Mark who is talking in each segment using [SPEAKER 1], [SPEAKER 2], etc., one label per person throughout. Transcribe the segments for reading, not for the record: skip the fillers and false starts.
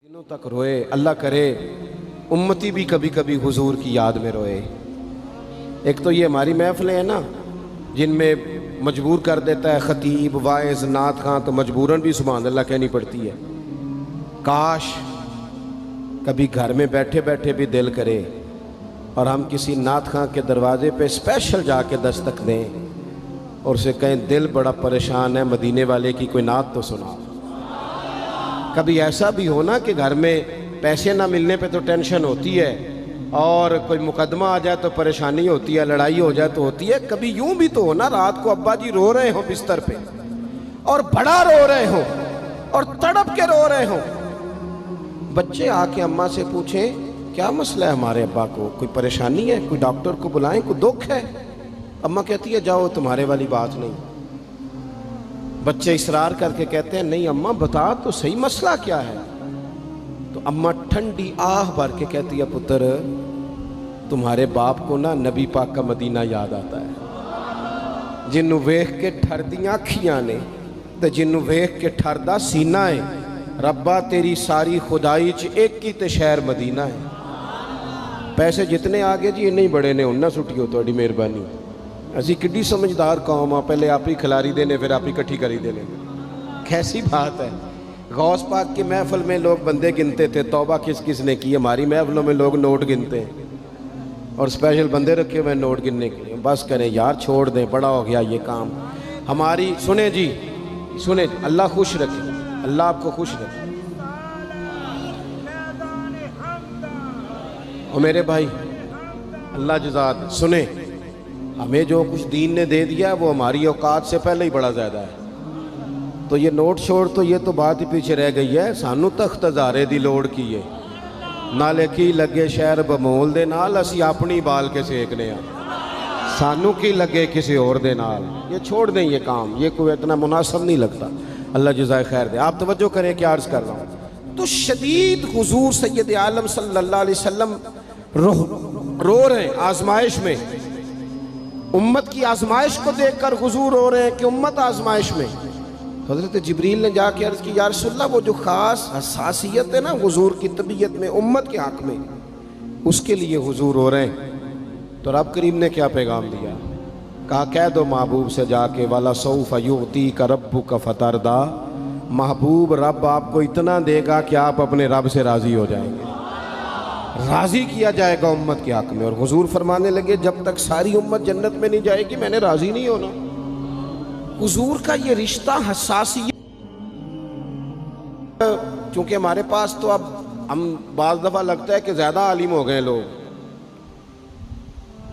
[SPEAKER 1] दिनों तक रोए। अल्लाह करे उम्मती भी कभी कभी हुजूर की याद में रोए। एक तो ये हमारी महफिलें हैं ना जिनमें मजबूर कर देता है ख़तीब वाइज नात खां, तो मजबूरन भी सुभान अल्लाह कहनी पड़ती है। काश कभी घर में बैठे बैठे भी दिल करे और हम किसी नात खां के दरवाजे पे स्पेशल जाके दस्तक दें और उसे कहें दिल बड़ा परेशान है, मदीने वाले की कोई नात तो सुना। कभी ऐसा भी हो ना कि घर में पैसे ना मिलने पे तो टेंशन होती है और कोई मुकदमा आ जाए तो परेशानी होती है, लड़ाई हो जाए तो होती है। कभी यूं भी तो हो ना रात को अब्बा जी रो रहे हो बिस्तर पे और बड़ा रो रहे हो और तड़प के रो रहे हो। बच्चे आके अम्मा से पूछें क्या मसला है हमारे अब्बा को, कोई परेशानी है, कोई डॉक्टर को बुलाएं, कोई दुख है। अम्मा कहती है जाओ तुम्हारे वाली बात नहीं। बच्चे इसरार करके कहते हैं नहीं अम्मा बता तो सही मसला क्या है। तो अम्मा ठंडी आह भर के कहती है पुत्र तुम्हारे बाप को ना नबी पाक का मदीना याद आता है। जिन्नू वेख के ठरदियां अखियां ने ते जिन्नू वेख के ठरदा सीना है। रब्बा तेरी सारी खुदाई च एक ही ते शहर मदीना है। पैसे जितने आगे जी इन्ने ही बड़े ने उन्ना सुटियो थोड़ी मेहरबानी। असी किड्डी समझदार कौम आ, पहले आप ही खिलारी देने फिर आप ही इकट्ठी करी देने। कैसी बात है। गौस पाक की महफिल में लोग बंदे गिनते थे, तौबा किस किस ने की। हमारी महफिलों में लोग नोट गिनते हैं और स्पेशल बंदे रखे हुए नोट गिनने के लिए। बस करें यार, छोड़ दें, बड़ा हो गया ये काम हमारी। सुने जी सुने, अल्लाह खुश रखे, अल्लाह आपको खुश रखे। और मेरे भाई अल्लाह जज़ात सुने, हमें जो कुछ दीन ने दे दिया है वो हमारी औकात से पहले ही बड़ा ज़्यादा है। तो ये नोट छोड़ तो ये तो बात ही पीछे रह गई है। सानू तख्त हज़ारे दी लोड़ की है नाले की लगे शहर बमोल दे नाल असी अपनी बाल के सेकने आ। सानू की लगे किसी और दे नाल। ये छोड़ दें ये काम, ये कोई इतना मुनासिब नहीं लगता। अल्लाह जज़ाए खैर दे। आप तवज्जो करें क्या अर्ज़ कर रहा हूँ। तो शदीद हुजूर सैयद आलम सल्लल्लाहु अलैहि वसल्लम रो रहे हैं आजमाइश में। उम्मत की आजमाइश को देखकर हुजूर रो रहे हैं कि उम्मत आजमाइश में। हज़रत जिब्रील ने जाके अर्ज़ की या रसूलल्लाह वो जो ख़ास हसासियत है ना हुजूर की तबीयत में उम्मत के हक़ में, उसके लिए हुजूर रो रहे हैं। तो रब करीम ने क्या पैगाम दिया, कहा कह दो महबूब से जाके वाला सौफ युतीका रब्बुका फतरदा, महबूब रब आपको इतना देगा कि आप अपने रब से राज़ी हो जाएंगे। राज़ी किया जाएगा उम्मत के हक़ में। और हुजूर फरमाने लगे जब तक सारी उम्मत जन्नत में नहीं जाएगी मैंने राज़ी नहीं होना। हुजूर का ये रिश्ता हसासियत, चूँकि हमारे पास तो अब हम बाज़ दफ़ा लगता है कि ज़्यादा आलिम हो गए लोग,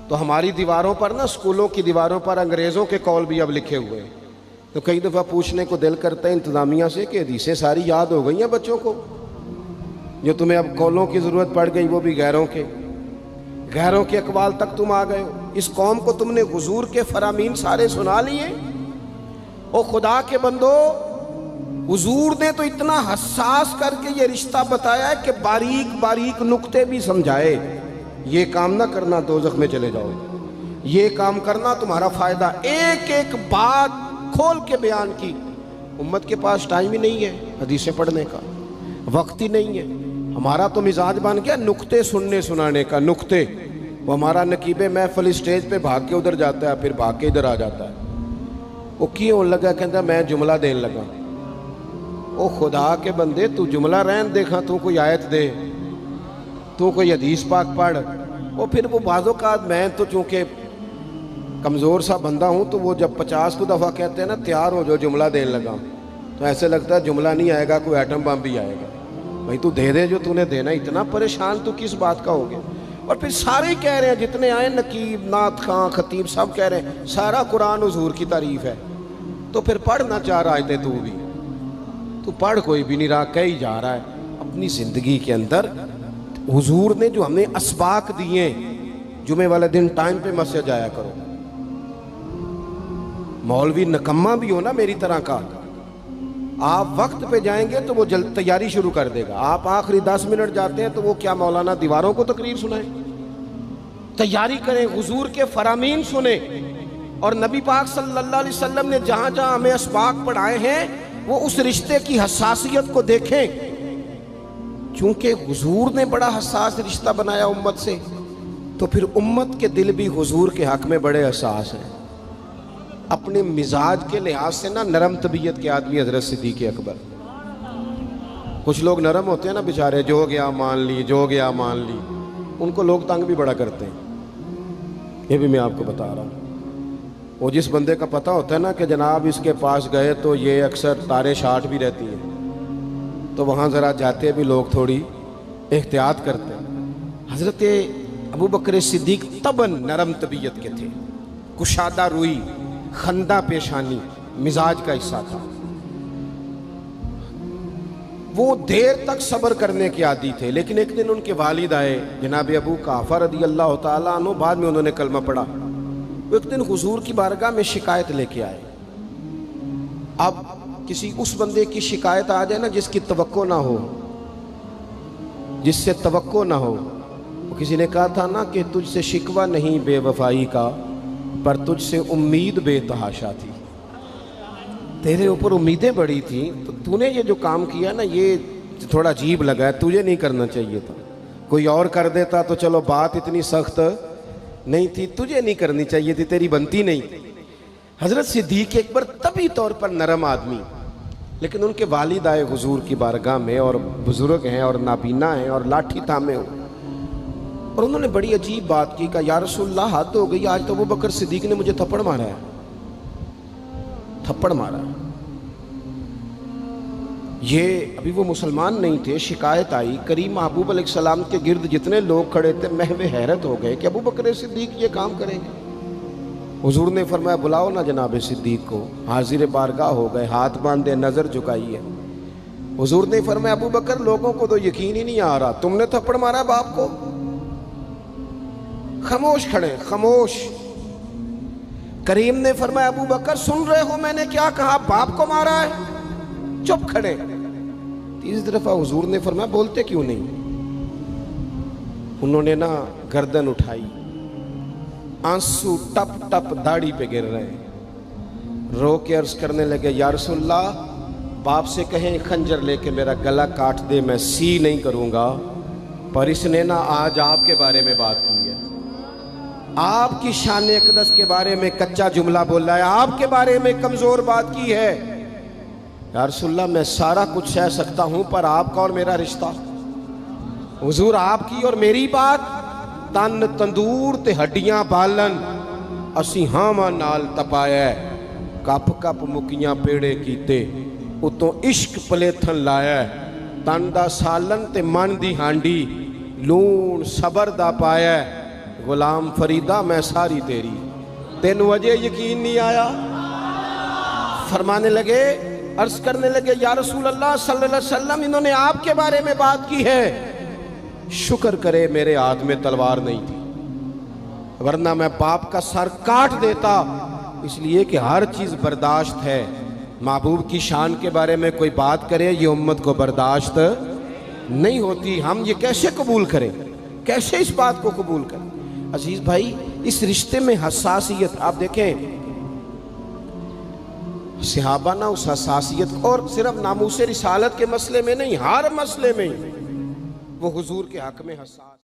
[SPEAKER 1] तो हमारी दीवारों पर ना स्कूलों की दीवारों पर अंग्रेज़ों के कौल भी अब लिखे हुए हैं। तो कई दफ़ा पूछने को दिल करता है इंतज़ामिया से कि हदीसें सारी याद हो गई हैं बच्चों को, जो तुम्हें अब कौलों की ज़रूरत पड़ गई वो भी गैरों के अकवाल तक तुम आ गए हो। इस कौम को तुमने हुजूर के फरामीन सारे सुना लिए। ओ खुदा के बंदो, हुजूर ने तो इतना हसास करके ये रिश्ता बताया है कि बारीक बारीक नुक्ते भी समझाए। ये काम ना करना दोज़ख में चले जाओगे, ये काम करना तुम्हारा फ़ायदा। एक एक बात खोल के बयान की। उम्मत के पास टाइम ही नहीं है हदीसें पढ़ने का, वक्त ही नहीं है। हमारा तो मिजाज बन गया नुक्ते सुनने सुनाने का। नुक्ते वो हमारा नकीबे महफिल स्टेज पे भाग के उधर जाता है, फिर भाग के इधर आ जाता है। वो की होने लगा, कहता मैं जुमला देन लगा। ओ खुदा के बंदे तू जुमला रहन देखा, तू कोई आयत दे, तू कोई हदीस पाक पढ़। वो फिर वो बाज़ों का मैं तो चूँकि कमज़ोर सा बंदा हूँ, तो वो जब 50 को दफ़ा कहते हैं ना तैयार हो जो जुमला देने लगा, तो ऐसे लगता है जुमला नहीं आएगा कोई एटम बम भी आएगा। भाई तू दे दे जो तूने देना, इतना परेशान तू किस बात का हो गया। और फिर सारे कह रहे हैं जितने आए नकीब नात खां खतीब सब कह रहे हैं सारा कुरान हुजूर की तारीफ़ है। तो फिर पढ़ना चाह रहा है तू भी, तू पढ़ कोई भी नहीं रहा, कही जा रहा है अपनी ज़िंदगी के अंदर। हुजूर ने जो हमें असबाक दिए, जुमे वाले दिन टाइम पे मस्जिद जाया करो। मौलवी नकम्मा भी हो ना मेरी तरह का, आप वक्त पे जाएंगे तो वो जल्द तैयारी शुरू कर देगा। आप आखिरी 10 मिनट जाते हैं तो वो क्या मौलाना दीवारों को तकरीर सुनाए। तैयारी करें, हुजूर के फरामीन सुने। और नबी पाक सल्लल्लाहु अलैहि वसल्लम ने जहाँ जहाँ हमें असबाक पढ़ाए हैं वो उस रिश्ते की हसासियत को देखें। چونکہ حضور نے بڑا حساس رشتہ بنایا امت سے، تو پھر امت کے دل بھی حضور کے حق میں بڑے حساس ہیں۔ اپنے مزاج کے لحاظ سے نا نرم طبیعت کے آدمی حضرت صدیق اکبر۔ کچھ لوگ نرم ہوتے ہیں نا بیچارے، جو گیا مان لی، جو گیا مان لی، ان کو لوگ تنگ بھی بڑا کرتے ہیں۔ یہ بھی میں آپ کو بتا رہا ہوں۔ وہ جس بندے کا پتہ ہوتا ہے نا کہ جناب اس کے پاس گئے تو یہ اکثر تارے شاٹ بھی رہتی ہیں، تو وہاں ذرا جاتے بھی لوگ تھوڑی احتیاط کرتے ہیں۔ حضرت ابو بکر صدیق طبعاً نرم طبیعت کے تھے، کشادہ روئی، خندہ پیشانی مزاج کا حصہ تھا۔ وہ دیر تک صبر کرنے کے عادی تھے، لیکن ایک دن ان کے والد آئے جناب ابو قحافہ رضی اللہ تعالیٰ عنہ، بعد میں انہوں نے کلمہ پڑھا۔ وہ ایک دن حضور کی بارگاہ میں شکایت لے کے آئے۔ اب کسی اس بندے کی شکایت آ جائے نا جس کی توقع نہ ہو، جس سے توقع نہ ہو۔ کسی نے کہا تھا نا کہ تجھ سے شکوہ نہیں بے وفائی کا، پر تجھ سے امید بے تحاشا تھی۔ تیرے اوپر امیدیں بڑی تھیں، تو تو نے یہ جو کام کیا نا یہ تھوڑا عجیب لگا ہے، تجھے نہیں کرنا چاہیے تھا۔ کوئی اور کر دیتا تو چلو بات اتنی سخت نہیں تھی، تجھے نہیں کرنی چاہیے تھی، تیری بنتی نہیں تھی۔ حضرت صدیق اکبر طبی طور پر نرم آدمی، لیکن ان کے والد آئے حضور کی بارگاہ میں، اور بزرگ ہیں اور نابینا ہیں اور لاٹھی تھامے ہو، اور انہوں نے بڑی عجیب بات کی، کہا یا رسول اللہ حد ہو گئی، آج تو ابو بکر صدیق نے مجھے تھپڑ مارا ہے، تھپڑ مارا ہے۔ یہ ابھی وہ مسلمان نہیں تھے، شکایت آئی، کریم محبوب علیہ السلام کے گرد جتنے لوگ کھڑے تھے محو حیرت ہو گئے کہ ابو بکر صدیق یہ کام کریں گے۔ حضور نے فرمایا بلاؤ نا جناب صدیق کو، حاضر بارگاہ ہو گئے، ہاتھ باندھے، نظر جھکائی ہے۔ حضور نے فرمایا ابو بکر لوگوں کو تو یقین ہی نہیں آ رہا، تم نے تھپڑ مارا باپ کو؟ خاموش کھڑے، خاموش۔ کریم نے فرمایا ابو بکر سن رہے ہو میں نے کیا کہا، باپ کو مارا ہے؟ چپ کھڑے۔ تیسری دفعہ حضور نے فرمایا بولتے کیوں نہیں؟ انہوں نے نا گردن اٹھائی، آنسو ٹپ ٹپ داڑھی پہ گر رہے ہیں، رو کے عرض کرنے لگے یا رسول اللہ باپ سے کہیں خنجر لے کے میرا گلا کاٹ دے، میں سی نہیں کروں گا، پر اس نے نا آج آپ کے بارے میں بات کی ہے، آپ کی شان اقدس کے بارے میں کچا جملہ بولا ہے، آپ کے بارے میں کمزور بات کی ہے۔ یا رسول اللہ میں سارا کچھ سہ سکتا ہوں، پر آپ کا اور میرا رشتہ، حضور آپ کی اور میری بات، تن تندور تے ہڈیاں بالن، اسی ہاں نال تپایا، کپ کپ مکیاں پیڑے کیتے، اتوں عشق پلیتھن لایا، تن دا سالن تے من دی ہانڈی، لون صبر دا پایا، غلام فریدہ میں ساری تیری، تین وجہ یقین نہیں آیا؟ فرمانے لگے، عرض کرنے لگے یا رسول اللہ صلی اللہ علیہ وسلم انہوں نے آپ کے بارے میں بات کی ہے، شکر کرے میرے ہاتھ میں تلوار نہیں تھی، ورنہ میں باپ کا سر کاٹ دیتا، اس لیے کہ ہر چیز برداشت ہے، محبوب کی شان کے بارے میں کوئی بات کرے یہ امت کو برداشت نہیں ہوتی، ہم یہ کیسے قبول کریں، کیسے اس بات کو قبول کریں؟ عزیز بھائی اس رشتے میں حساسیت، آپ دیکھیں صحابہ نا اس حساسیت، اور صرف ناموس رسالت کے مسئلے میں نہیں، ہر مسئلے میں وہ حضور کے حق میں حساس